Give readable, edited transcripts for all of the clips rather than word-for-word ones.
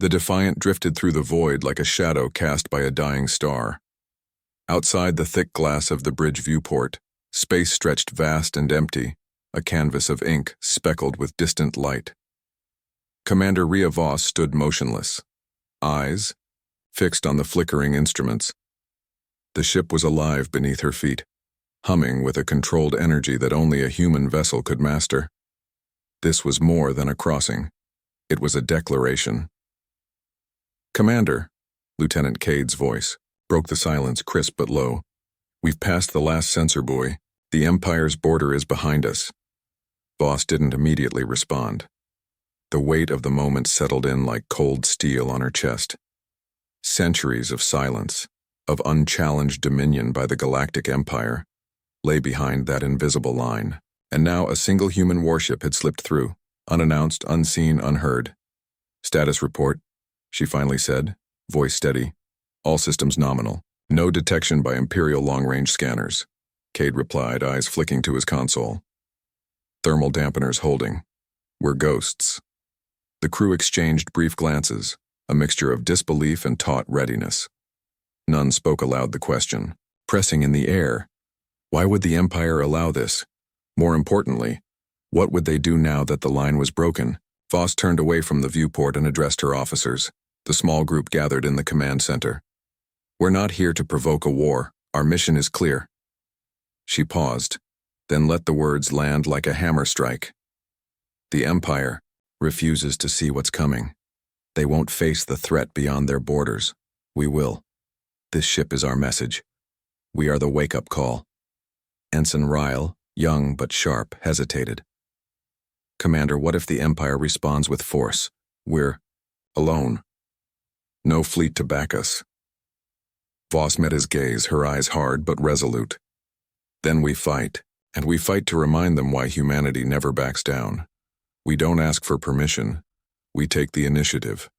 The Defiant drifted through the void like a shadow cast by a dying star. Outside the thick glass of the bridge viewport, space stretched vast and empty, a canvas of ink speckled with distant light. Commander Rhea Voss stood motionless, eyes fixed on the flickering instruments. The ship was alive beneath her feet, humming with a controlled energy that only a human vessel could master. This was more than a crossing. It was a declaration. "Commander," Lieutenant Cade's voice broke the silence, crisp but low. "We've passed the last sensor buoy. The Empire's border is behind us." Voss didn't immediately respond. The weight of the moment settled in like cold steel on her chest. Centuries of silence, of unchallenged dominion by the Galactic Empire, lay behind that invisible line, and now a single human warship had slipped through, unannounced, unseen, unheard. "Status report," she finally said, voice steady. "All systems nominal. No detection by Imperial long-range scanners." Cade replied, eyes flicking to his console. "Thermal dampeners holding. We're ghosts." The crew exchanged brief glances, a mixture of disbelief and taut readiness. None spoke aloud the question, pressing in the air. Why would the Empire allow this? More importantly, what would they do now that the line was broken? Voss turned away from the viewport and addressed her officers, the small group gathered in the command center. "We're not here to provoke a war. Our mission is clear." She paused, then let the words land like a hammer strike. "The Empire refuses to see what's coming. They won't face the threat beyond their borders. We will. This ship is our message. We are the wake-up call." Ensign Ryle, young but sharp, hesitated. "Commander, what if the Empire responds with force? We're alone. No fleet to back us." Voss met his gaze, her eyes hard but resolute. "Then we fight, and we fight to remind them why humanity never backs down. We don't ask for permission. We take the initiative."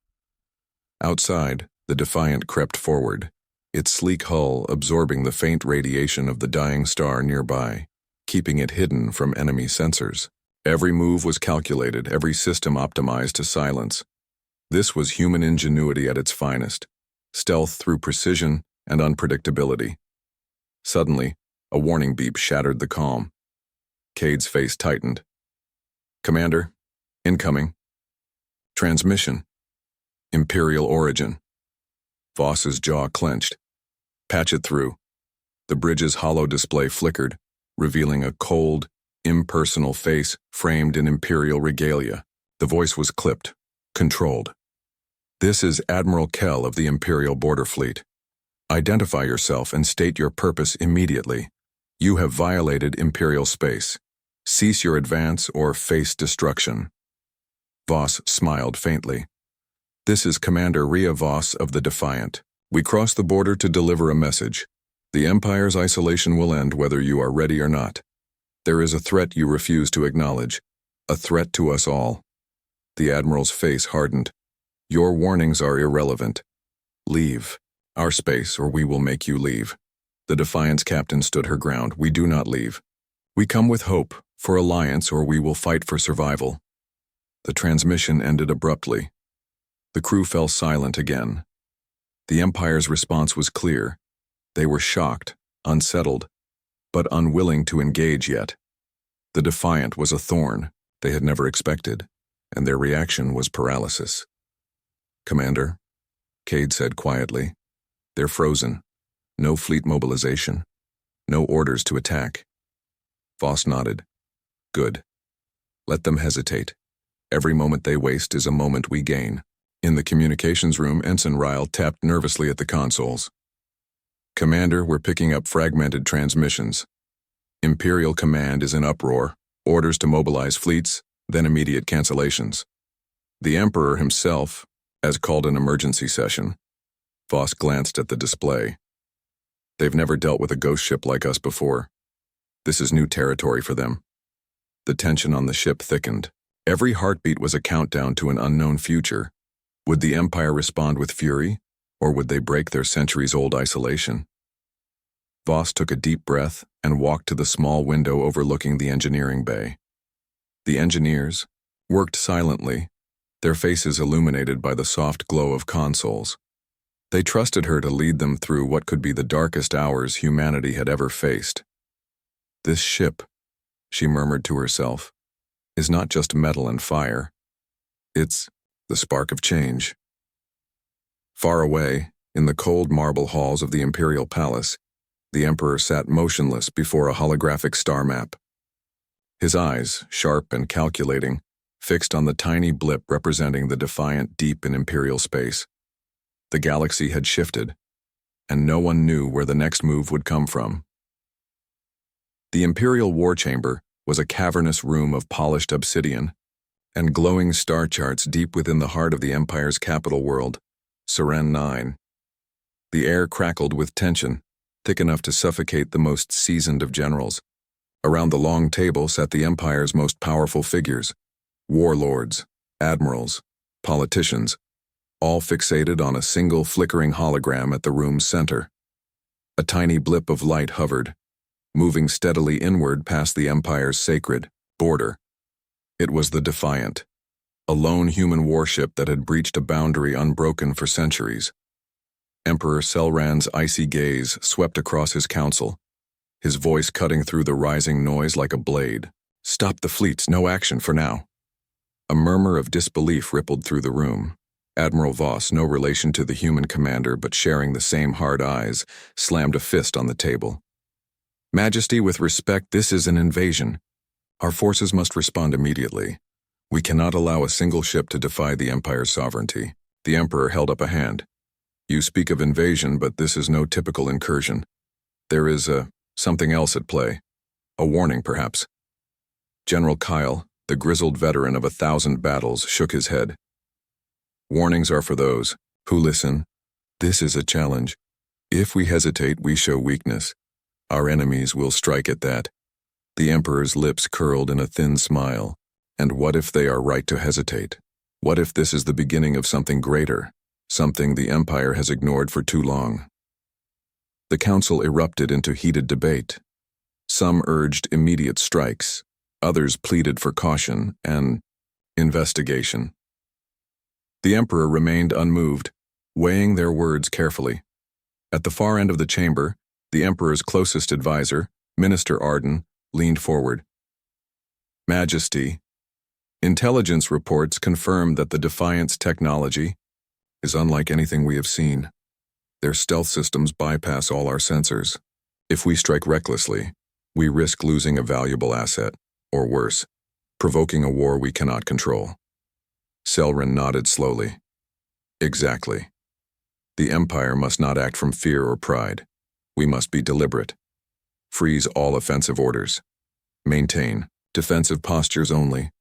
Outside, the Defiant crept forward, its sleek hull absorbing the faint radiation of the dying star nearby, keeping it hidden from enemy sensors. Every move was calculated, every system optimized to silence. This was human ingenuity at its finest, stealth through precision and unpredictability. Suddenly, a warning beep shattered the calm. Cade's face tightened. "Commander, incoming. Transmission. Imperial origin." Voss's jaw clenched. "Patch it through." The bridge's hollow display flickered, revealing a cold, impersonal face framed in Imperial regalia. The voice was clipped, controlled. "This is Admiral Kell of the Imperial Border Fleet. Identify yourself and state your purpose immediately. You have violated Imperial space. Cease your advance or face destruction." Voss smiled faintly. "This is Commander Rhea Voss of the Defiant. We cross the border to deliver a message. The Empire's isolation will end whether you are ready or not. There is a threat you refuse to acknowledge, a threat to us all." The Admiral's face hardened. "Your warnings are irrelevant. Leave our space or we will make you leave." The Defiant's captain stood her ground. "We do not leave. We come with hope, for alliance, or we will fight for survival." The transmission ended abruptly. The crew fell silent again. The Empire's response was clear. They were shocked, unsettled, but unwilling to engage yet. The Defiant was a thorn they had never expected, and their reaction was paralysis. "Commander," Cade said quietly, "they're frozen. No fleet mobilization. No orders to attack." Voss nodded. "Good. Let them hesitate. Every moment they waste is a moment we gain." In the communications room, Ensign Ryle tapped nervously at the consoles. "Commander, we're picking up fragmented transmissions. Imperial Command is in uproar. Orders to mobilize fleets, then immediate cancellations. The Emperor himself has called an emergency session." Voss glanced at the display. "They've never dealt with a ghost ship like us before. This is new territory for them." The tension on the ship thickened. Every heartbeat was a countdown to an unknown future. Would the Empire respond with fury, or would they break their centuries-old isolation? Voss took a deep breath and walked to the small window overlooking the engineering bay. The engineers worked silently, their faces illuminated by the soft glow of consoles. They trusted her to lead them through what could be the darkest hours humanity had ever faced. This ship, she murmured to herself, is not just metal and fire. It's the spark of change. Far away, in the cold marble halls of the Imperial Palace, the Emperor sat motionless before a holographic star map. His eyes, sharp and calculating, fixed on the tiny blip representing the Defiant deep in Imperial space. The galaxy had shifted, and no one knew where the next move would come from. The Imperial War Chamber was a cavernous room of polished obsidian and glowing star charts deep within the heart of the Empire's capital world, Seren 9. The air crackled with tension, thick enough to suffocate the most seasoned of generals. Around the long table sat the Empire's most powerful figures, warlords, admirals, politicians, all fixated on a single flickering hologram at the room's center. A tiny blip of light hovered, moving steadily inward past the Empire's sacred border. It was the Defiant, a lone human warship that had breached a boundary unbroken for centuries. Emperor Selran's icy gaze swept across his council, his voice cutting through the rising noise like a blade. "Stop the fleets, no action for now." A murmur of disbelief rippled through the room. Admiral Voss, no relation to the human commander but sharing the same hard eyes, slammed a fist on the table. "Majesty, with respect, this is an invasion. Our forces must respond immediately. We cannot allow a single ship to defy the Empire's sovereignty." The Emperor held up a hand. "You speak of invasion, but this is no typical incursion. There is something else at play. A warning, perhaps." General Kyle, the grizzled veteran of 1,000 battles, shook his head. "Warnings are for those who listen. This is a challenge. If we hesitate, we show weakness. Our enemies will strike at that." The Emperor's lips curled in a thin smile. "And what if they are right to hesitate? What if this is the beginning of something greater? Something the Empire has ignored for too long?" The council erupted into heated debate. Some urged immediate strikes, others pleaded for caution and investigation. The Emperor remained unmoved, weighing their words carefully. At the far end of the chamber, the Emperor's closest advisor, Minister Arden, leaned forward. "Majesty, intelligence reports confirm that the Defiant's technology is unlike anything we have seen. Their stealth systems bypass all our sensors. If we strike recklessly, we risk losing a valuable asset, or worse, provoking a war we cannot control." Selran nodded slowly. "Exactly. The Empire must not act from fear or pride. We must be deliberate. Freeze all offensive orders. Maintain defensive postures only."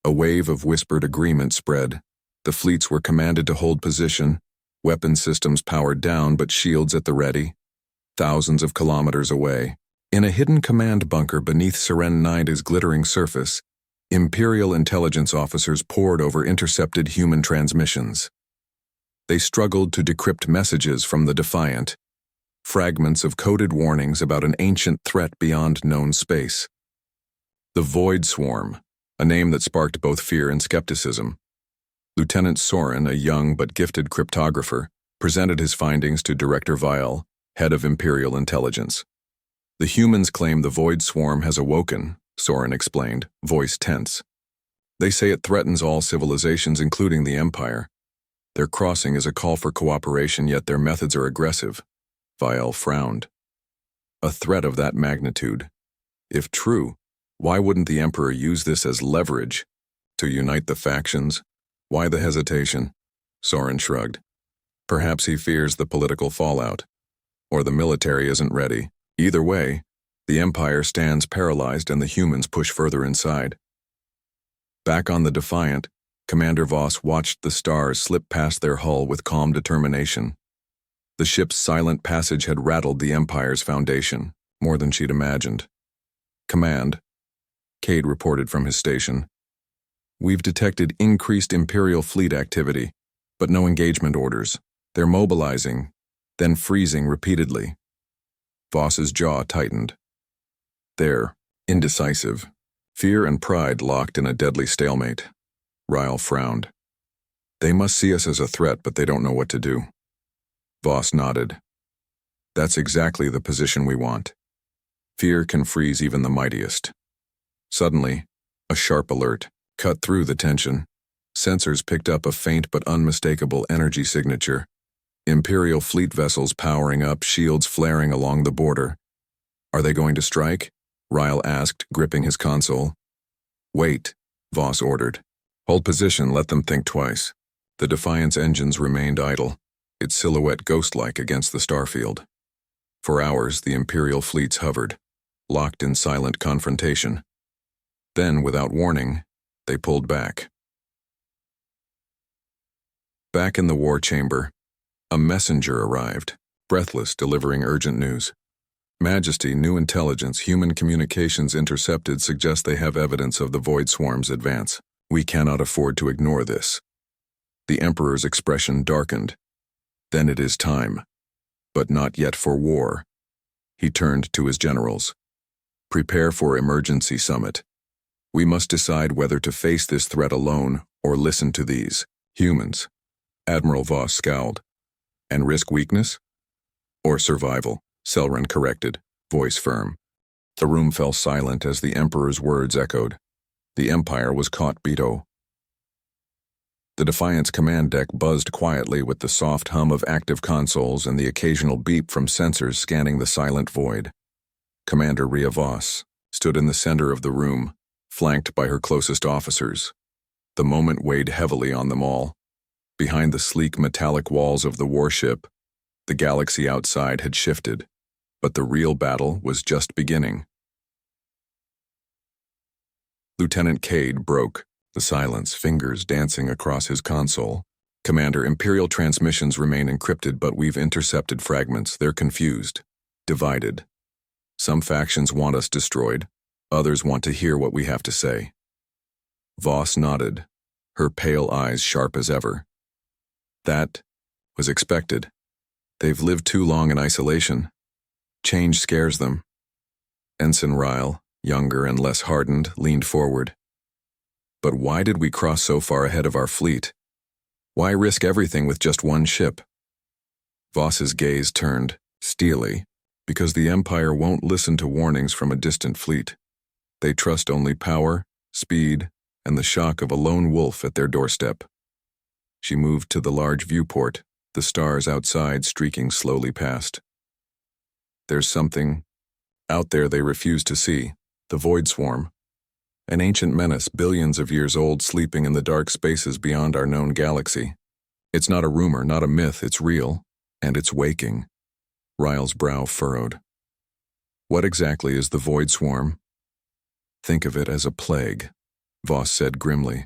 A wave of whispered agreement spread. The fleets were commanded to hold position, weapon systems powered down but shields at the ready. Thousands of kilometers away, in a hidden command bunker beneath Seren 9's glittering surface, Imperial intelligence officers pored over intercepted human transmissions. They struggled to decrypt messages from the Defiant, fragments of coded warnings about an ancient threat beyond known space. The Void Swarm, a name that sparked both fear and skepticism. Lieutenant Soren, a young but gifted cryptographer, presented his findings to Director Vial, head of Imperial Intelligence. "The humans claim the Void Swarm has awoken," Soren explained, voice tense. "They say it threatens all civilizations, including the Empire. Their crossing is a call for cooperation, yet their methods are aggressive." Vial frowned. "A threat of that magnitude. If true, why wouldn't the Emperor use this as leverage? To unite the factions? Why the hesitation?" Soren shrugged. "Perhaps he fears the political fallout. Or the military isn't ready. Either way, the Empire stands paralyzed and the humans push further inside." Back on the Defiant, Commander Voss watched the stars slip past their hull with calm determination. The ship's silent passage had rattled the Empire's foundation, more than she'd imagined. "Command," Cade reported from his station. "We've detected increased Imperial fleet activity, but no engagement orders. They're mobilizing, then freezing repeatedly." Voss's jaw tightened. "They're indecisive. Fear and pride locked in a deadly stalemate." Ryle frowned. They must see us as a threat, but they don't know what to do. Voss nodded. That's exactly the position we want. Fear can freeze even the mightiest. Suddenly, a sharp alert cut through the tension. Sensors picked up a faint but unmistakable energy signature. Imperial fleet vessels powering up, shields flaring along the border. Are they going to strike? Ryle asked, gripping his console. Wait, Voss ordered. Hold position, let them think twice. The Defiant's engines remained idle, its silhouette ghost-like against the starfield. For hours, the Imperial fleets hovered, locked in silent confrontation. Then, without warning, they pulled back. Back in the war chamber, a messenger arrived, breathless, delivering urgent news. Majesty, new intelligence, human communications intercepted suggest they have evidence of the Void Swarm's advance. We cannot afford to ignore this. The Emperor's expression darkened. Then it is time. But not yet for war. He turned to his generals. Prepare for emergency summit. We must decide whether to face this threat alone or listen to these humans. Admiral Voss scowled. And risk weakness? Or survival, Selren corrected, voice firm. The room fell silent as the Emperor's words echoed. The Empire was caught beto. The Defiant's command deck buzzed quietly with the soft hum of active consoles and the occasional beep from sensors scanning the silent void. Commander Rhea Voss stood in the center of the room, flanked by her closest officers. The moment weighed heavily on them all. Behind the sleek metallic walls of the warship, the galaxy outside had shifted, but the real battle was just beginning. Lieutenant Cade broke the silence, fingers dancing across his console. Commander, Imperial transmissions remain encrypted, but we've intercepted fragments. They're confused, divided. Some factions want us destroyed. Others want to hear what we have to say. Voss nodded, her pale eyes sharp as ever. That was expected. They've lived too long in isolation. Change scares them. Ensign Ryle, younger and less hardened, leaned forward. But why did we cross so far ahead of our fleet? Why risk everything with just one ship? Voss's gaze turned, steely, because the Empire won't listen to warnings from a distant fleet. They trust only power, speed, and the shock of a lone wolf at their doorstep. She moved to the large viewport, the stars outside streaking slowly past. There's something out there they refuse to see, the Void Swarm. An ancient menace billions of years old sleeping in the dark spaces beyond our known galaxy. It's not a rumor, not a myth, it's real, and it's waking. Ryle's brow furrowed. What exactly is the Void Swarm? Think of it as a plague, Voss said grimly.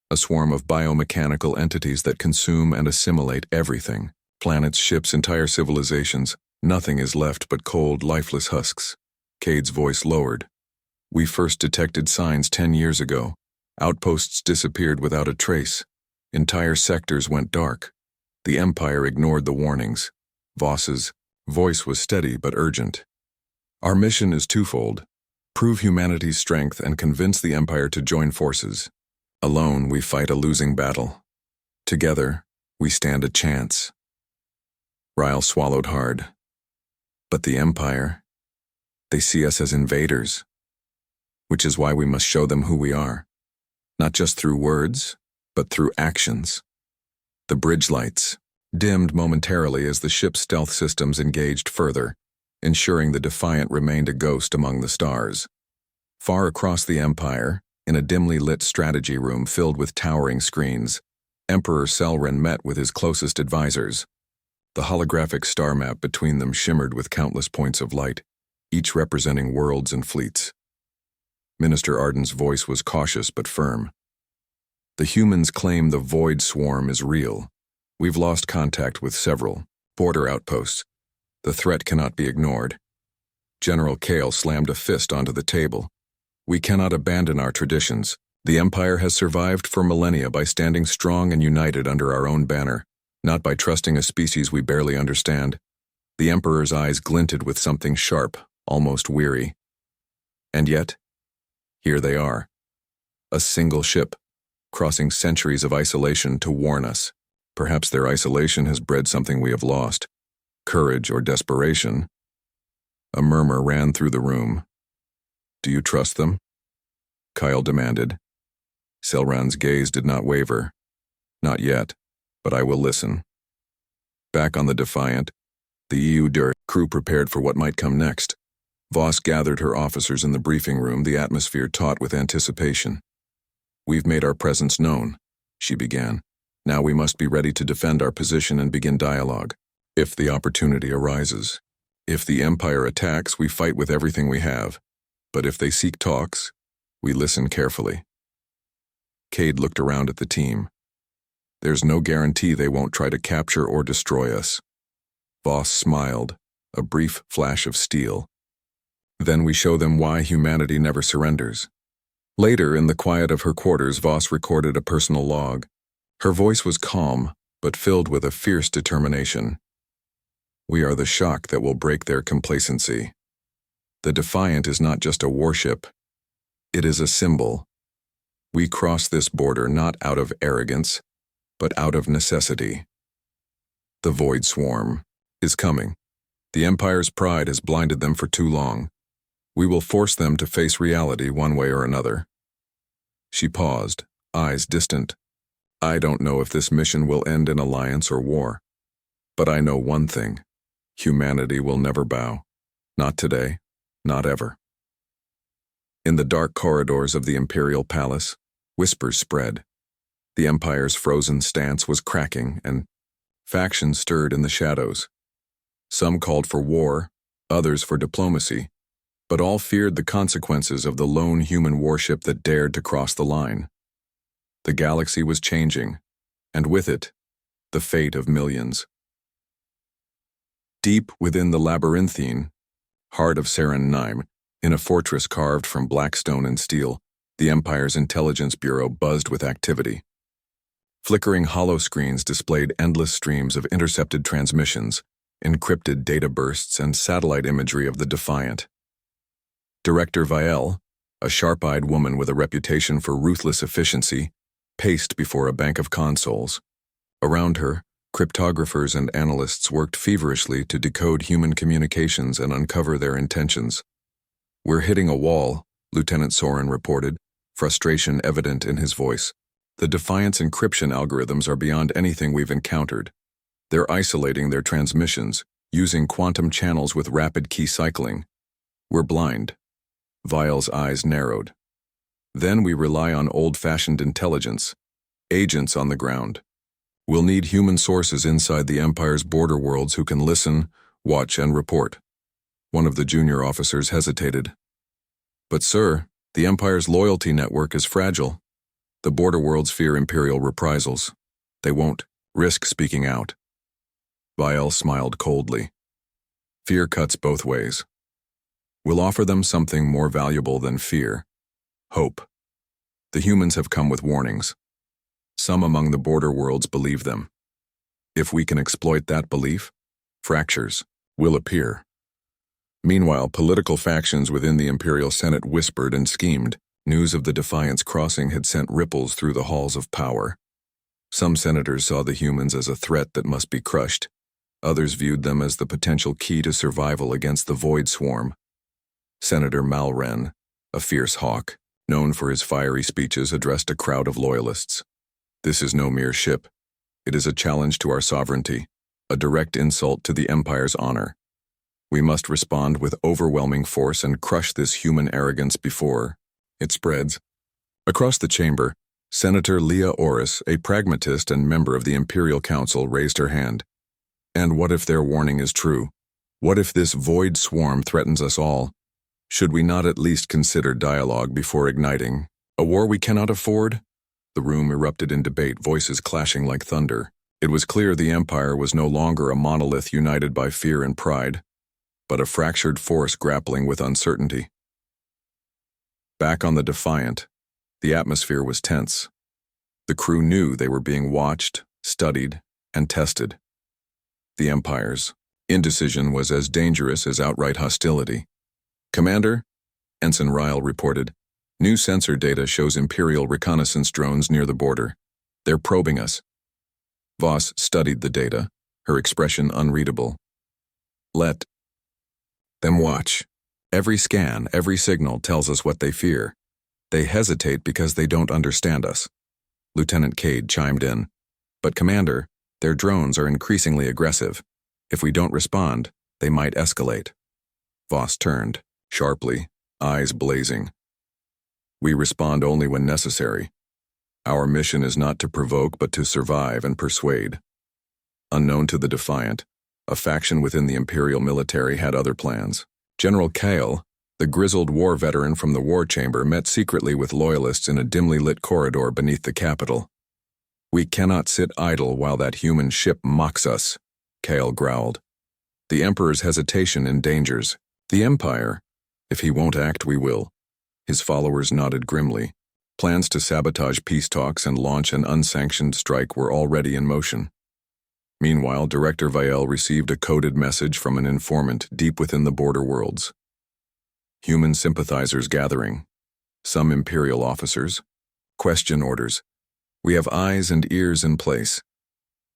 A swarm of biomechanical entities that consume and assimilate everything. Planets, ships, entire civilizations. Nothing is left but cold, lifeless husks. Cade's voice lowered. We first detected signs 10 years ago. Outposts disappeared without a trace. Entire sectors went dark. The Empire ignored the warnings. Voss's voice was steady but urgent. Our mission is twofold. Prove humanity's strength and convince the Empire to join forces. Alone, we fight a losing battle. Together, we stand a chance. Ryle swallowed hard. But the Empire, they see us as invaders. Which is why we must show them who we are. Not just through words, but through actions. The bridge lights dimmed momentarily as the ship's stealth systems engaged further, ensuring the Defiant remained a ghost among the stars. Far across the Empire, in a dimly lit strategy room filled with towering screens, Emperor Selren met with his closest advisors. The holographic star map between them shimmered with countless points of light, each representing worlds and fleets. Minister Arden's voice was cautious but firm. The humans claim the Void Swarm is real. We've lost contact with several border outposts. The threat cannot be ignored. General Kale slammed a fist onto the table. We cannot abandon our traditions. The Empire has survived for millennia by standing strong and united under our own banner, not by trusting a species we barely understand. The Emperor's eyes glinted with something sharp, almost weary. And yet, here they are. A single ship, crossing centuries of isolation to warn us. Perhaps their isolation has bred something we have lost, courage or desperation. A murmur ran through the room. "Do you trust them?" Kyle demanded. Selran's gaze did not waver. "Not yet, but I will listen." Back on the Defiant, the EU crew prepared for what might come next. Voss gathered her officers in the briefing room, the atmosphere taut with anticipation. "We've made our presence known," she began. "Now we must be ready to defend our position and begin dialogue, if the opportunity arises. If the Empire attacks, we fight with everything we have. But if they seek talks, we listen carefully." Cade looked around at the team. "There's no guarantee they won't try to capture or destroy us." Voss smiled, a brief flash of steel. "Then we show them why humanity never surrenders." Later, in the quiet of her quarters, Voss recorded a personal log. Her voice was calm, but filled with a fierce determination. "We are the shock that will break their complacency. The Defiant is not just a warship. It is a symbol. We cross this border not out of arrogance, but out of necessity. The Void Swarm is coming. The Empire's pride has blinded them for too long. We will force them to face reality one way or another." She paused, eyes distant. "I don't know if this mission will end in alliance or war. But I know one thing. Humanity will never bow. Not today, not ever." In the dark corridors of the Imperial Palace, whispers spread. The Empire's frozen stance was cracking, and factions stirred in the shadows. Some called for war, others for diplomacy, but all feared the consequences of the lone human warship that dared to cross the line. The galaxy was changing, and with it, the fate of millions. Deep within the labyrinthine heart of Saren Nime, in a fortress carved from black stone and steel, the Empire's Intelligence Bureau buzzed with activity. Flickering hollow screens displayed endless streams of intercepted transmissions, encrypted data bursts, and satellite imagery of the Defiant. Director Vielle, a sharp-eyed woman with a reputation for ruthless efficiency, paced before a bank of consoles. Around her, cryptographers and analysts worked feverishly to decode human communications and uncover their intentions. "We're hitting a wall," Lieutenant Soren reported, frustration evident in his voice. "The Defiant's encryption algorithms are beyond anything we've encountered. They're isolating their transmissions, using quantum channels with rapid key cycling. We're blind." Vial's eyes narrowed. "Then we rely on old-fashioned intelligence, agents on the ground. We'll need human sources inside the Empire's border worlds who can listen, watch, and report." One of the junior officers hesitated. "But sir, the Empire's loyalty network is fragile. The border worlds fear Imperial reprisals. They won't risk speaking out." Vial smiled coldly. "Fear cuts both ways. We'll offer them something more valuable than fear: hope. The humans have come with warnings. Some among the border worlds believe them. If we can exploit that belief, fractures will appear." Meanwhile, political factions within the Imperial Senate whispered and schemed. News of the Defiant's crossing had sent ripples through the halls of power. Some senators saw the humans as a threat that must be crushed. Others viewed them as the potential key to survival against the Void Swarm. Senator Malren, a fierce hawk, known for his fiery speeches, addressed a crowd of loyalists. "This is no mere ship. It is a challenge to our sovereignty, a direct insult to the Empire's honor. We must respond with overwhelming force and crush this human arrogance before it spreads." Across the chamber, Senator Leah Orris, a pragmatist and member of the Imperial Council, raised her hand. "And what if their warning is true? What if this Void Swarm threatens us all? Should we not at least consider dialogue before igniting a war we cannot afford?" The room erupted in debate, voices clashing like thunder. It was clear the Empire was no longer a monolith united by fear and pride, but a fractured force grappling with uncertainty. Back on the Defiant, the atmosphere was tense. The crew knew they were being watched, studied, and tested. The Empire's indecision was as dangerous as outright hostility. "Commander," Ensign Ryle reported, New sensor data shows Imperial reconnaissance drones near the border. They're probing us. Voss studied the data, her expression unreadable. Let them watch. Every scan, every signal tells us what they fear. They hesitate because they don't understand us. Lieutenant Cade chimed in. But Commander, their drones are increasingly aggressive. If we don't respond, they might escalate. Voss turned, sharply, eyes blazing. We respond only when necessary. Our mission is not to provoke but to survive and persuade. Unknown to the Defiant, a faction within the Imperial military had other plans. General Kale, the grizzled war veteran from the war chamber, met secretly with loyalists in a dimly lit corridor beneath the capital. We cannot sit idle while that human ship mocks us, Kale growled. The Emperor's hesitation endangers the Empire. If he won't act, we will. His followers nodded grimly. Plans to sabotage peace talks and launch an unsanctioned strike were already in motion. Meanwhile, Director Vielle received a coded message from an informant deep within the border worlds. Human sympathizers gathering. Some Imperial officers. Question orders. We have eyes and ears in place.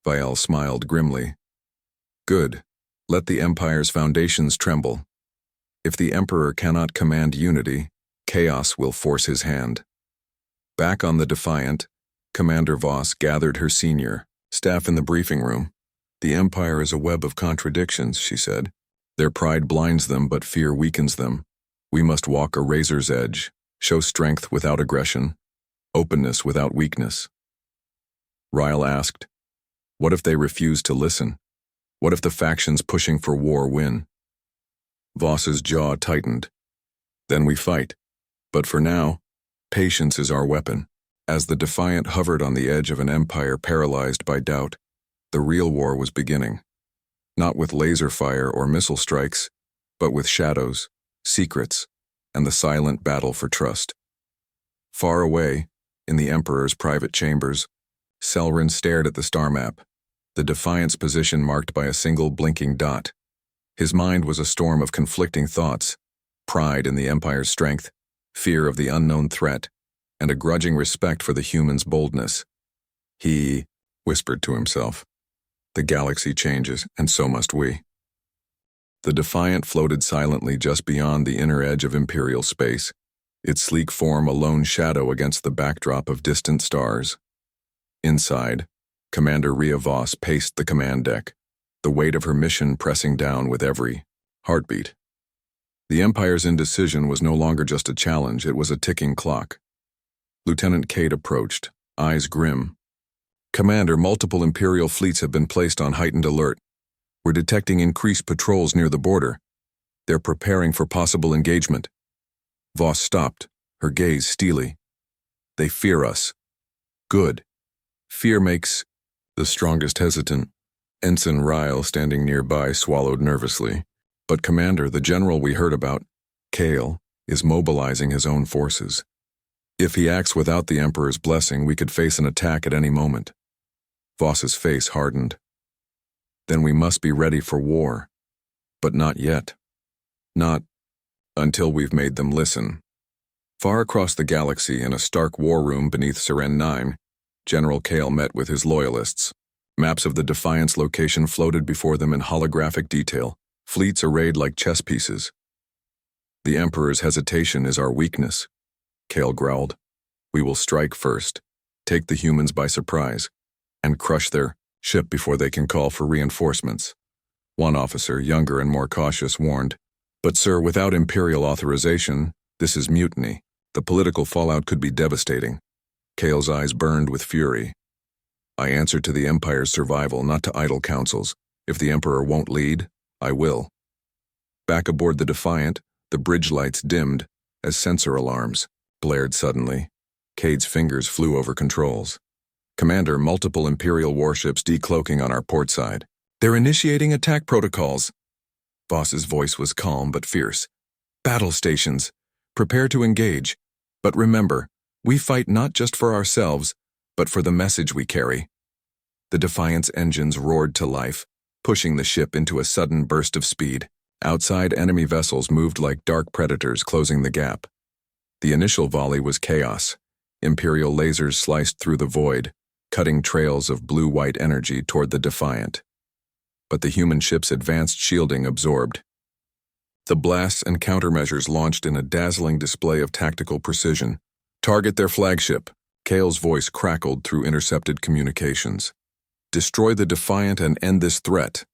Vielle smiled grimly. Good. Let the Empire's foundations tremble. If the Emperor cannot command unity, chaos will force his hand. Back on the Defiant, Commander Voss gathered her senior staff in the briefing room. The Empire is a web of contradictions, she said. Their pride blinds them, but fear weakens them. We must walk a razor's edge, show strength without aggression, openness without weakness. Ryle asked, what if they refuse to listen? What if the factions pushing for war win? Voss's jaw tightened. Then we fight. But for now, patience is our weapon. As the Defiant hovered on the edge of an empire paralyzed by doubt, the real war was beginning. Not with laser fire or missile strikes, but with shadows, secrets, and the silent battle for trust. Far away, in the Emperor's private chambers, Selrin stared at the star map, the Defiant's position marked by a single blinking dot. His mind was a storm of conflicting thoughts, pride in the Empire's strength, fear of the unknown threat, and a grudging respect for the human's boldness. He whispered to himself, the galaxy changes, and so must we. The Defiant floated silently just beyond the inner edge of Imperial space, its sleek form a lone shadow against the backdrop of distant stars. Inside, Commander Rhea Voss paced the command deck, the weight of her mission pressing down with every heartbeat. The Empire's indecision was no longer just a challenge, it was a ticking clock. Lieutenant Cade approached, eyes grim. Commander, multiple Imperial fleets have been placed on heightened alert. We're detecting increased patrols near the border. They're preparing for possible engagement. Voss stopped, her gaze steely. They fear us. Good. Fear makes the strongest hesitant. Ensign Ryle, standing nearby, swallowed nervously. But Commander, the general we heard about, Kale, is mobilizing his own forces. If he acts without the Emperor's blessing, we could face an attack at any moment. Voss's face hardened. Then we must be ready for war. But not yet. Not until we've made them listen. Far across the galaxy, in a stark war room beneath Seren 9, General Kale met with his loyalists. Maps of the Defiant's location floated before them in holographic detail, fleets arrayed like chess pieces. The Emperor's hesitation is our weakness, Kale growled. We will strike first, take the humans by surprise, and crush their ship before they can call for reinforcements. One officer, younger and more cautious, warned, But sir, without Imperial authorization, this is mutiny. The political fallout could be devastating. Kale's eyes burned with fury. I answer to the Empire's survival, not to idle counsels. If the Emperor won't lead, I will. Back aboard the Defiant, the bridge lights dimmed as sensor alarms blared suddenly. Cade's fingers flew over controls. Commander, multiple Imperial warships decloaking on our port side. They're initiating attack protocols. Voss's voice was calm but fierce. Battle stations. Prepare to engage. But remember, we fight not just for ourselves, but for the message we carry. The Defiant's engines roared to life, pushing the ship into a sudden burst of speed. Outside, enemy vessels moved like dark predators, closing the gap. The initial volley was chaos. Imperial lasers sliced through the void, cutting trails of blue-white energy toward the Defiant. But the human ship's advanced shielding absorbed. The blasts and countermeasures launched in a dazzling display of tactical precision. Target their flagship. Kale's voice crackled through intercepted communications. Destroy the Defiant and end this threat.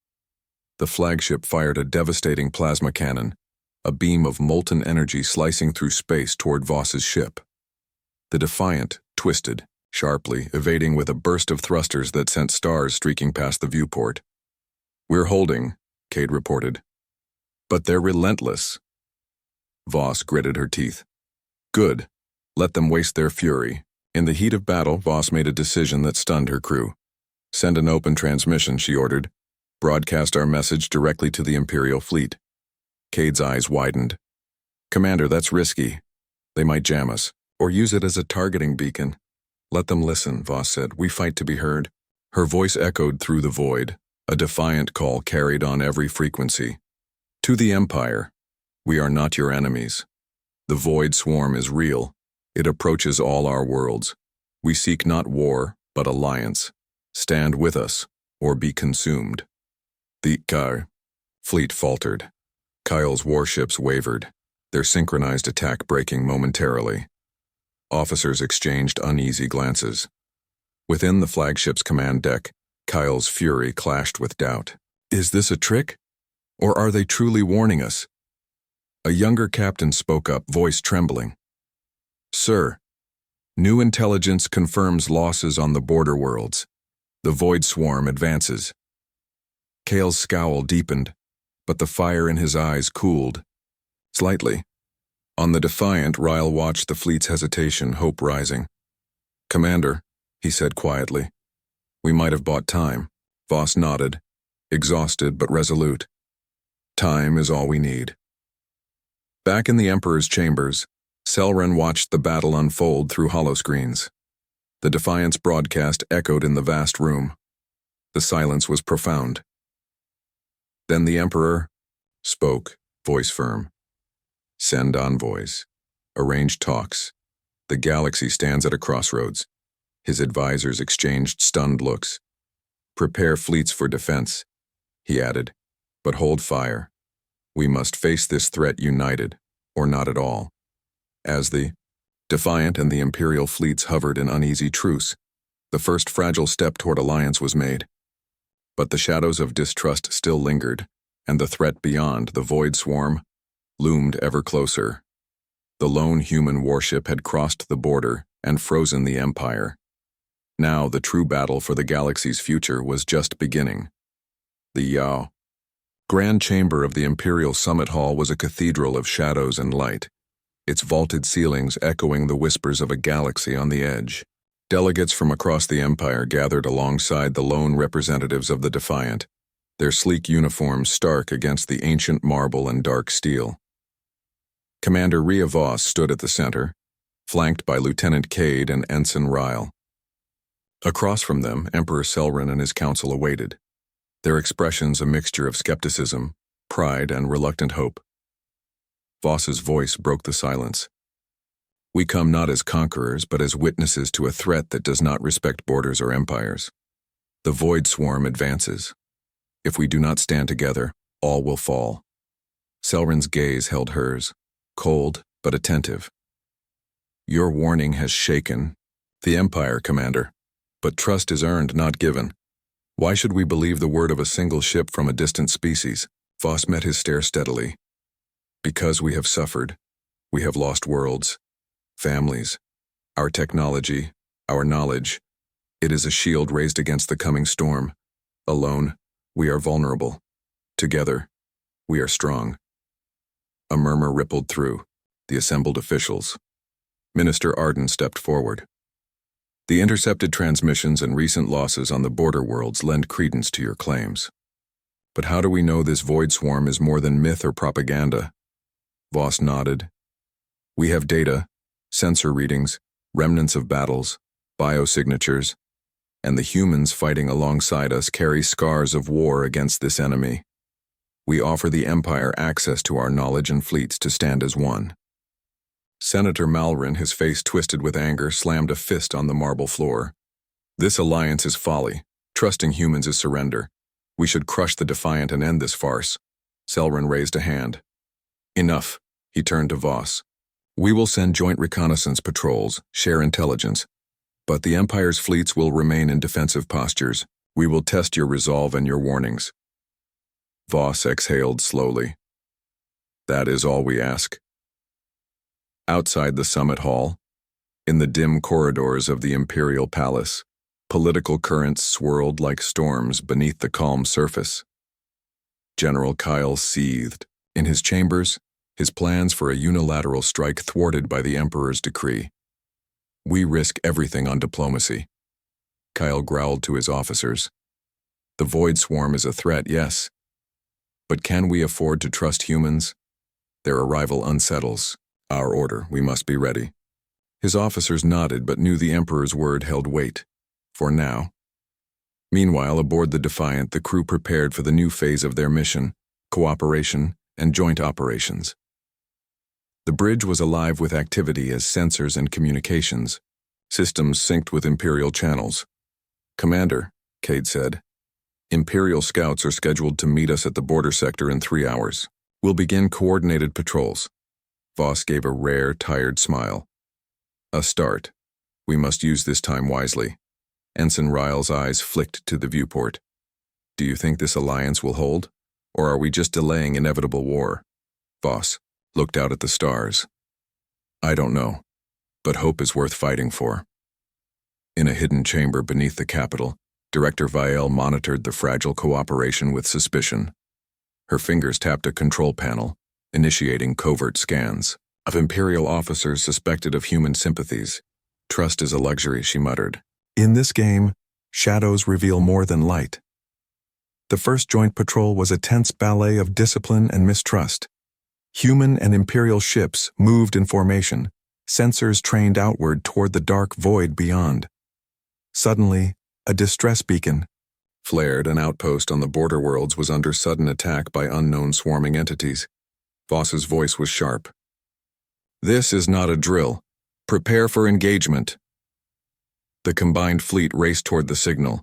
The flagship fired a devastating plasma cannon, a beam of molten energy slicing through space toward Voss's ship. The Defiant twisted, sharply, evading with a burst of thrusters that sent stars streaking past the viewport. "We're holding," Cade reported. "But they're relentless." Voss gritted her teeth. "Good. Let them waste their fury." In the heat of battle, Voss made a decision that stunned her crew. "Send an open transmission," she ordered. "Broadcast our message directly to the Imperial fleet." Cade's eyes widened. "Commander, that's risky. They might jam us, or use it as a targeting beacon." "Let them listen," Voss said. "We fight to be heard." Her voice echoed through the void, a defiant call carried on every frequency. "To the Empire, we are not your enemies. The void swarm is real. It approaches all our worlds. We seek not war, but alliance. Stand with us, or be consumed." The fleet faltered. Kyle's warships wavered, their synchronized attack breaking momentarily. Officers exchanged uneasy glances. Within the flagship's command deck, Kyle's fury clashed with doubt. "Is this a trick? Or are they truly warning us?" A younger captain spoke up, voice trembling. "Sir, new intelligence confirms losses on the border worlds. The void swarm advances." Kale's scowl deepened, but the fire in his eyes cooled. Slightly. On the Defiant, Ryle watched the fleet's hesitation, hope rising. "Commander," he said quietly, "we might have bought time." Voss nodded, exhausted but resolute. "Time is all we need." Back in the Emperor's chambers, Selren watched the battle unfold through holoscreens. The Defiant's broadcast echoed in the vast room. The silence was profound. Then the Emperor spoke, voice firm. "Send envoys. Arrange talks. The galaxy stands at a crossroads." His advisors exchanged stunned looks. "Prepare fleets for defense," he added, "but hold fire. We must face this threat united, or not at all." As the Defiant and the Imperial fleets hovered in uneasy truce, the first fragile step toward alliance was made. But the shadows of distrust still lingered, and the threat beyond, the void swarm, loomed ever closer. The lone human warship had crossed the border and frozen the Empire. Now the true battle for the galaxy's future was just beginning. The Grand Chamber of the Imperial Summit Hall was a cathedral of shadows and light, its vaulted ceilings echoing the whispers of a galaxy on the edge. Delegates from across the Empire gathered alongside the lone representatives of the Defiant, their sleek uniforms stark against the ancient marble and dark steel. Commander Rhea Voss stood at the center, flanked by Lieutenant Cade and Ensign Ryle. Across from them, Emperor Selren and his council awaited, their expressions a mixture of skepticism, pride, and reluctant hope. Voss's voice broke the silence. "We come not as conquerors, but as witnesses to a threat that does not respect borders or empires. The void swarm advances. If we do not stand together, all will fall." Selren's gaze held hers, cold but attentive. "Your warning has shaken the Empire, Commander, but trust is earned, not given. Why should we believe the word of a single ship from a distant species?" Voss met his stare steadily. "Because we have suffered. We have lost worlds, families, our technology, our knowledge. It is a shield raised against the coming storm. Alone, we are vulnerable. Together, we are strong." A murmur rippled through the assembled officials. Minister Arden stepped forward. "The intercepted transmissions and recent losses on the border worlds lend credence to your claims. But how do we know this void swarm is more than myth or propaganda?" Voss nodded. "We have data, sensor readings, remnants of battles, biosignatures, and the humans fighting alongside us carry scars of war against this enemy. We offer the Empire access to our knowledge and fleets to stand as one." Senator Malrin, his face twisted with anger, slammed a fist on the marble floor. This alliance is folly. Trusting humans is surrender. We should crush the Defiant and end this farce. Selrin raised a hand. Enough. He turned to Voss. We will send joint reconnaissance patrols, share intelligence. But the Empire's fleets will remain in defensive postures. We will test your resolve and your warnings. Voss exhaled slowly. That is all we ask. Outside the summit hall, in the dim corridors of the Imperial Palace, political currents swirled like storms beneath the calm surface. General Kyle seethed. In his chambers, his plans for a unilateral strike thwarted by the Emperor's decree. We risk everything on diplomacy. Kyle growled to his officers. The Void Swarm is a threat, yes. But can we afford to trust humans? Their arrival unsettles our order. We must be ready. His officers nodded but knew the Emperor's word held weight. For now. Meanwhile, aboard the Defiant, the crew prepared for the new phase of their mission, cooperation and joint operations. The bridge was alive with activity as sensors and communications, systems synced with Imperial channels. Commander, Cade said, Imperial scouts are scheduled to meet us at the border sector in 3 hours. We'll begin coordinated patrols. Voss gave a rare, tired smile. A start. We must use this time wisely. Ensign Ryle's eyes flicked to the viewport. Do you think this alliance will hold? Or are we just delaying inevitable war? Voss looked out at the stars. I don't know, but hope is worth fighting for. In a hidden chamber beneath the Capitol, Director Vielle monitored the fragile cooperation with suspicion. Her fingers tapped a control panel, initiating covert scans of Imperial officers suspected of human sympathies. Trust is a luxury, she muttered. In this game, shadows reveal more than light. The first joint patrol was a tense ballet of discipline and mistrust. Human and Imperial ships moved in formation, sensors trained outward toward the dark void beyond. Suddenly, a distress beacon flared. An outpost on the border worlds was under sudden attack by unknown swarming entities. Voss's voice was sharp. This is not a drill. Prepare for engagement. The combined fleet raced toward the signal.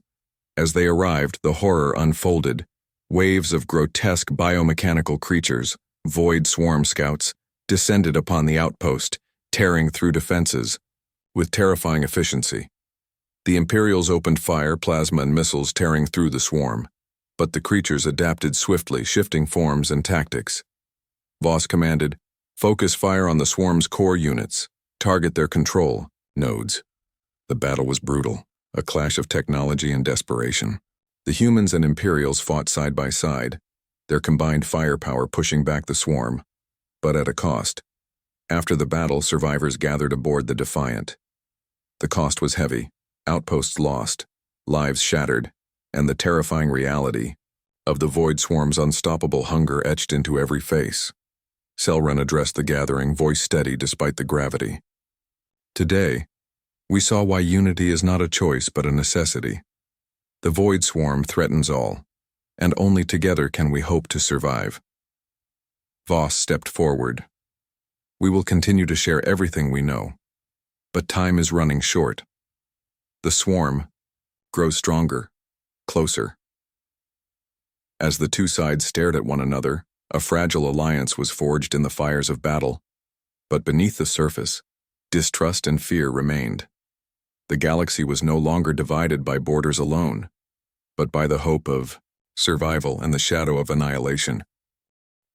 As they arrived, the horror unfolded. Waves of grotesque biomechanical creatures, void swarm scouts, descended upon the outpost, tearing through defenses with terrifying efficiency. The Imperials opened fire, plasma and missiles tearing through the swarm, but the creatures adapted swiftly, shifting forms and tactics. Voss commanded, focus fire on the swarm's core units, target their control nodes. The battle was brutal, a clash of technology and desperation. The humans and Imperials fought side by side, their combined firepower pushing back the swarm, but at a cost. After the battle, survivors gathered aboard the Defiant. The cost was heavy. Outposts lost, lives shattered, and the terrifying reality of the Void Swarm's unstoppable hunger etched into every face. Selrin addressed the gathering, voice steady despite the gravity. Today, we saw why unity is not a choice but a necessity. The Void Swarm threatens all, and only together can we hope to survive. Voss stepped forward. We will continue to share everything we know, but time is running short. The swarm grows stronger, closer. As the two sides stared at one another, a fragile alliance was forged in the fires of battle. But beneath the surface, distrust and fear remained. The galaxy was no longer divided by borders alone, but by the hope of survival and the shadow of annihilation.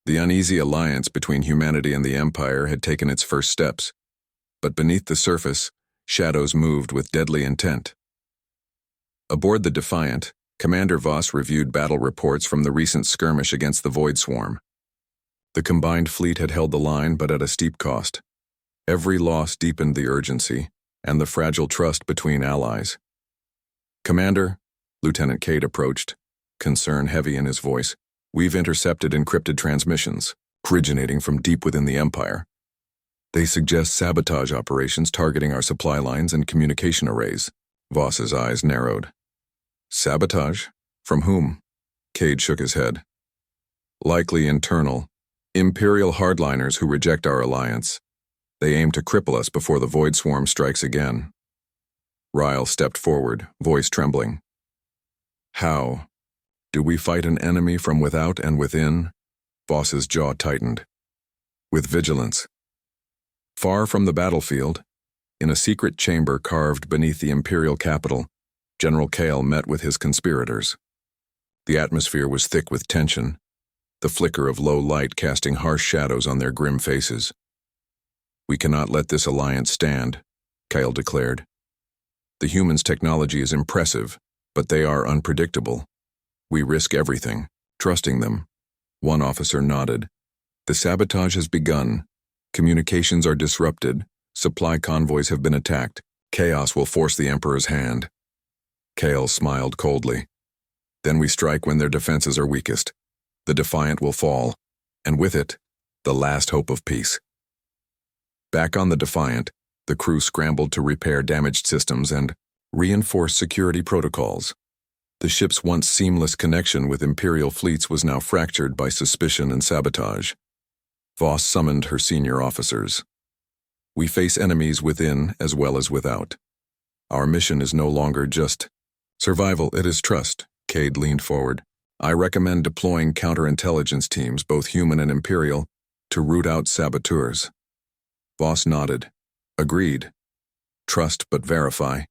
The uneasy alliance between humanity and the Empire had taken its first steps, but beneath the surface, shadows moved with deadly intent. Aboard the Defiant, Commander Voss reviewed battle reports from the recent skirmish against the Void Swarm. The combined fleet had held the line, but at a steep cost. Every loss deepened the urgency and the fragile trust between allies. Commander, Lieutenant Cade approached, concern heavy in his voice. We've intercepted encrypted transmissions, originating from deep within the Empire. They suggest sabotage operations targeting our supply lines and communication arrays. Voss's eyes narrowed. Sabotage? From whom? Cade shook his head. Likely internal. Imperial hardliners who reject our alliance. They aim to cripple us before the Void Swarm strikes again. Ryle stepped forward, voice trembling. How? Do we fight an enemy from without and within? Voss's jaw tightened. With vigilance. Far from the battlefield, in a secret chamber carved beneath the Imperial capital, General Kale met with his conspirators. The atmosphere was thick with tension, the flicker of low light casting harsh shadows on their grim faces. We cannot let this alliance stand, Kale declared. The humans' technology is impressive, but they are unpredictable. We risk everything, trusting them. One officer nodded. The sabotage has begun. Communications are disrupted. Supply convoys have been attacked. Chaos will force the Emperor's hand. Kale smiled coldly. Then we strike when their defenses are weakest. The Defiant will fall, and with it, the last hope of peace. Back on the Defiant, the crew scrambled to repair damaged systems and reinforce security protocols. The ship's once seamless connection with Imperial fleets was now fractured by suspicion and sabotage. Voss summoned her senior officers. We face enemies within as well as without. Our mission is no longer just survival, it is trust. Cade leaned forward. I recommend deploying counterintelligence teams, both human and Imperial, to root out saboteurs. Voss nodded. Agreed. Trust but verify.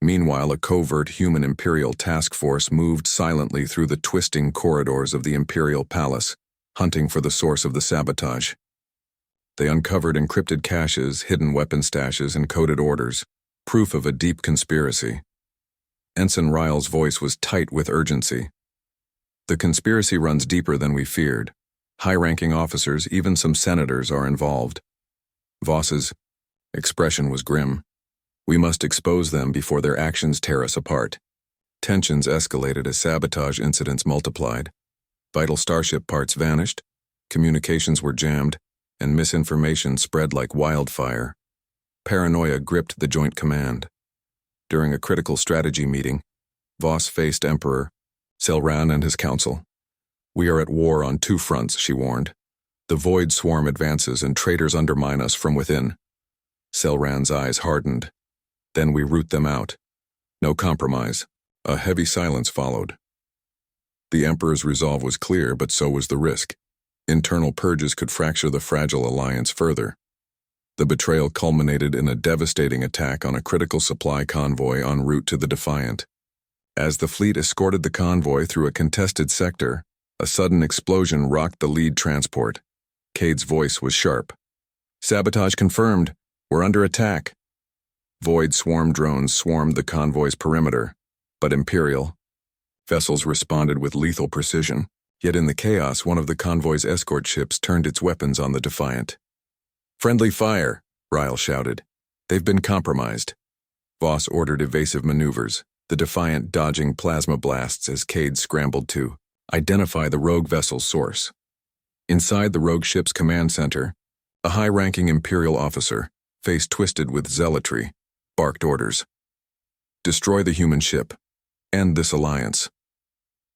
Meanwhile, a covert human Imperial task force moved silently through the twisting corridors of the Imperial Palace, hunting for the source of the sabotage. They uncovered encrypted caches, hidden weapon stashes, and coded orders, proof of a deep conspiracy. Ensign Ryle's voice was tight with urgency. The conspiracy runs deeper than we feared. High-ranking officers, even some senators, are involved. Voss's expression was grim. We must expose them before their actions tear us apart. Tensions escalated as sabotage incidents multiplied. Vital starship parts vanished, communications were jammed, and misinformation spread like wildfire. Paranoia gripped the Joint Command. During a critical strategy meeting, Voss faced Emperor Selran and his council. We are at war on two fronts, she warned. The Void Swarm advances and traitors undermine us from within. Selran's eyes hardened. Then we root them out. No compromise. A heavy silence followed. The Emperor's resolve was clear, but so was the risk. Internal purges could fracture the fragile alliance further. The betrayal culminated in a devastating attack on a critical supply convoy en route to the Defiant. As the fleet escorted the convoy through a contested sector, a sudden explosion rocked the lead transport. Cade's voice was sharp. Sabotage confirmed. We're under attack. Void Swarm drones swarmed the convoy's perimeter, but Imperial vessels responded with lethal precision. Yet in the chaos, one of the convoy's escort ships turned its weapons on the Defiant. Friendly fire, Ryle shouted. They've been compromised. Voss ordered evasive maneuvers, the Defiant dodging plasma blasts as Cade scrambled to identify the rogue vessel's source. Inside the rogue ship's command center, a high-ranking Imperial officer, face twisted with zealotry, barked orders. Destroy the human ship. End this alliance.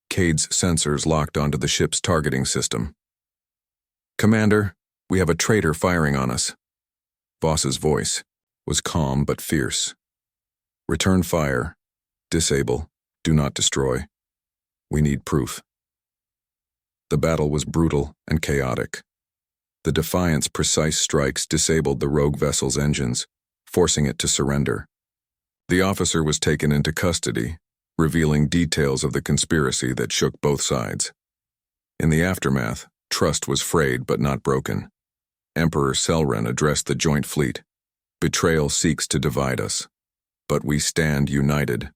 Cade's sensors locked onto the ship's targeting system. Commander, we have a traitor firing on us. Voss's voice was calm but fierce. Return fire. Disable. Do not destroy. We need proof. The battle was brutal and chaotic. The Defiant's precise strikes disabled the rogue vessel's engines, forcing it to surrender. The officer was taken into custody, revealing details of the conspiracy that shook both sides. In the aftermath, trust was frayed but not broken. Emperor Selran addressed the joint fleet. Betrayal seeks to divide us, but we stand united.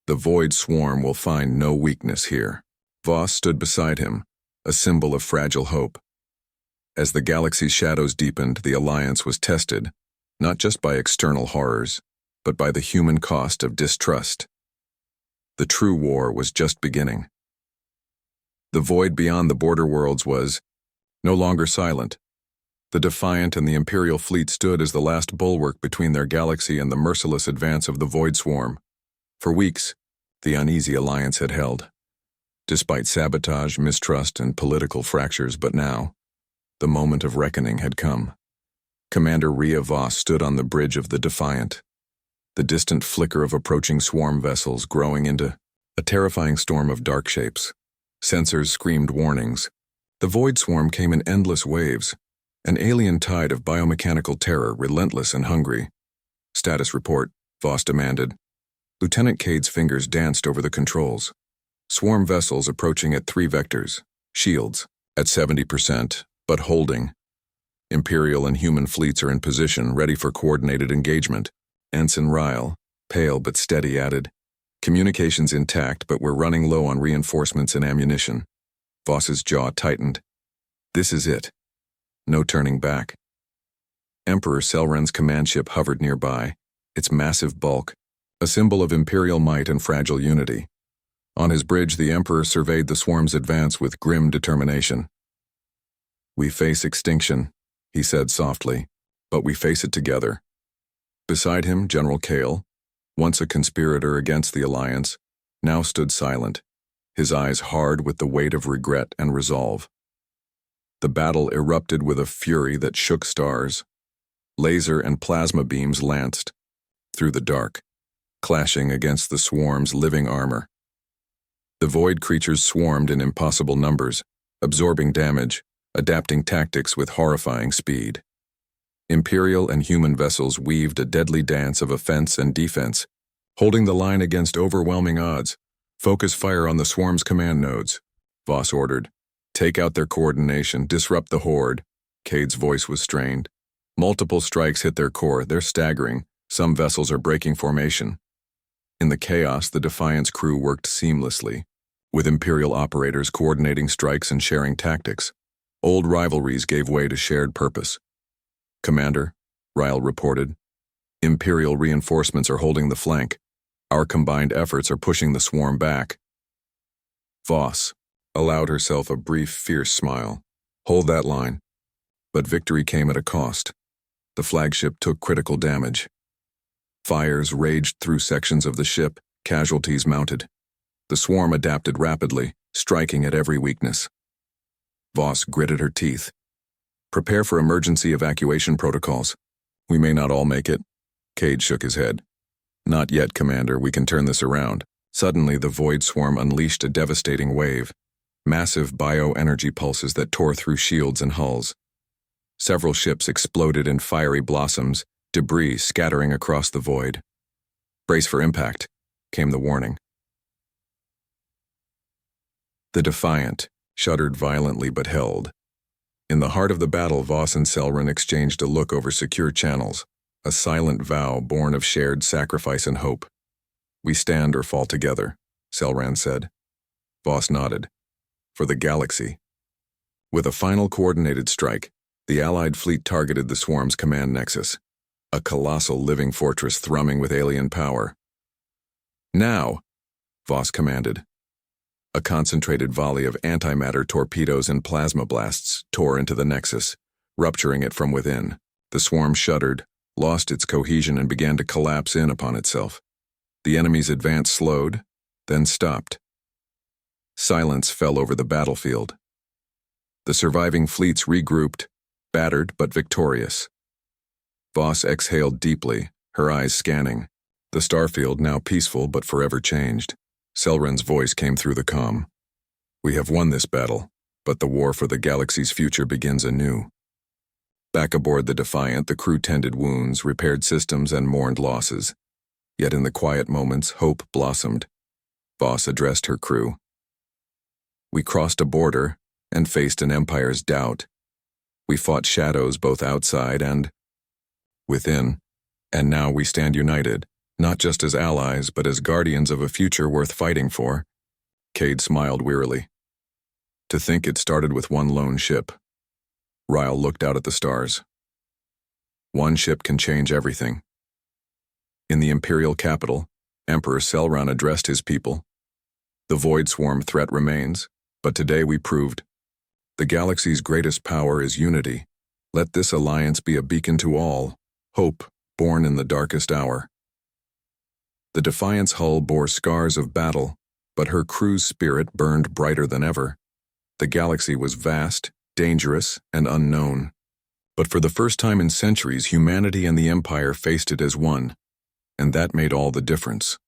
The Void Swarm will find no weakness here. Voss stood beside him, a symbol of fragile hope. As the galaxy's shadows deepened, the alliance was tested, not just by external horrors, but by the human cost of distrust. The true war was just beginning. The void beyond the border worlds was no longer silent. The Defiant and the Imperial fleet stood as the last bulwark between their galaxy and the merciless advance of the Void Swarm. For weeks, the uneasy alliance had held, despite sabotage, mistrust, and political fractures, but now, the moment of reckoning had come. Commander Rhea Voss stood on the bridge of the Defiant, the distant flicker of approaching swarm vessels growing into a terrifying storm of dark shapes. Sensors screamed warnings. The void swarm came in endless waves, an alien tide of biomechanical terror, relentless and hungry. Status report, Voss demanded. Lieutenant Cade's fingers danced over the controls. Swarm vessels approaching at 3 vectors. Shields, at 70%, but holding. Imperial and human fleets are in position, ready for coordinated engagement. Ensign Ryle, pale but steady, added, communications intact, but we're running low on reinforcements and ammunition. Voss's jaw tightened. This is it. No turning back. Emperor Selren's command ship hovered nearby, its massive bulk, a symbol of Imperial might and fragile unity. On his bridge, the Emperor surveyed the swarm's advance with grim determination. We face extinction, he said softly, but we face it together. Beside him, General Kale, once a conspirator against the Alliance, now stood silent, his eyes hard with the weight of regret and resolve. The battle erupted with a fury that shook stars. Laser and plasma beams lanced through the dark, clashing against the swarm's living armor. The void creatures swarmed in impossible numbers, absorbing damage, adapting tactics with horrifying speed. Imperial and human vessels weaved a deadly dance of offense and defense, holding the line against overwhelming odds. Focus fire on the swarm's command nodes, Voss ordered. Take out their coordination, disrupt the horde. Cade's voice was strained. Multiple strikes hit their core, they're staggering. Some vessels are breaking formation. In the chaos, the Defiant's crew worked seamlessly, with Imperial operators coordinating strikes and sharing tactics. Old rivalries gave way to shared purpose. Commander, Ryle reported, Imperial reinforcements are holding the flank. Our combined efforts are pushing the swarm back. Voss allowed herself a brief, fierce smile. Hold that line. But victory came at a cost. The flagship took critical damage. Fires raged through sections of the ship, casualties mounted. The swarm adapted rapidly, striking at every weakness. Voss gritted her teeth. Prepare for emergency evacuation protocols. We may not all make it. Cade shook his head. Not yet, Commander, we can turn this around. Suddenly, the void swarm unleashed a devastating wave. Massive bioenergy pulses that tore through shields and hulls. Several ships exploded in fiery blossoms, debris scattering across the void. Brace for impact, came the warning. The Defiant shuddered violently but held. In the heart of the battle, Voss and Selren exchanged a look over secure channels, a silent vow born of shared sacrifice and hope. We stand or fall together, Selren said. Voss nodded. For the galaxy. With a final coordinated strike, the Allied fleet targeted the swarm's command nexus, a colossal living fortress thrumming with alien power. Now, Voss commanded. A concentrated volley of antimatter torpedoes and plasma blasts tore into the nexus, rupturing it from within. The swarm shuddered, lost its cohesion, and began to collapse in upon itself. The enemy's advance slowed, then stopped. Silence fell over the battlefield. The surviving fleets regrouped, battered but victorious. Voss exhaled deeply, her eyes scanning. The starfield now peaceful but forever changed. Selren's voice came through the comm. We have won this battle, but the war for the galaxy's future begins anew. Back aboard the Defiant, the crew tended wounds, repaired systems, and mourned losses. Yet in the quiet moments, hope blossomed. Voss addressed her crew. We crossed a border and faced an empire's doubt. We fought shadows both outside and within, and now we stand united, not just as allies, but as guardians of a future worth fighting for. Cade smiled wearily. To think it started with one lone ship. Ryle looked out at the stars. One ship can change everything. In the Imperial capital, Emperor Selren addressed his people. The void swarm threat remains, but today we proved the galaxy's greatest power is unity. Let this alliance be a beacon to all, hope born in the darkest hour. The Defiant's hull bore scars of battle, but her crew's spirit burned brighter than ever. The galaxy was vast, dangerous, and unknown. But for the first time in centuries, humanity and the Empire faced it as one, and that made all the difference.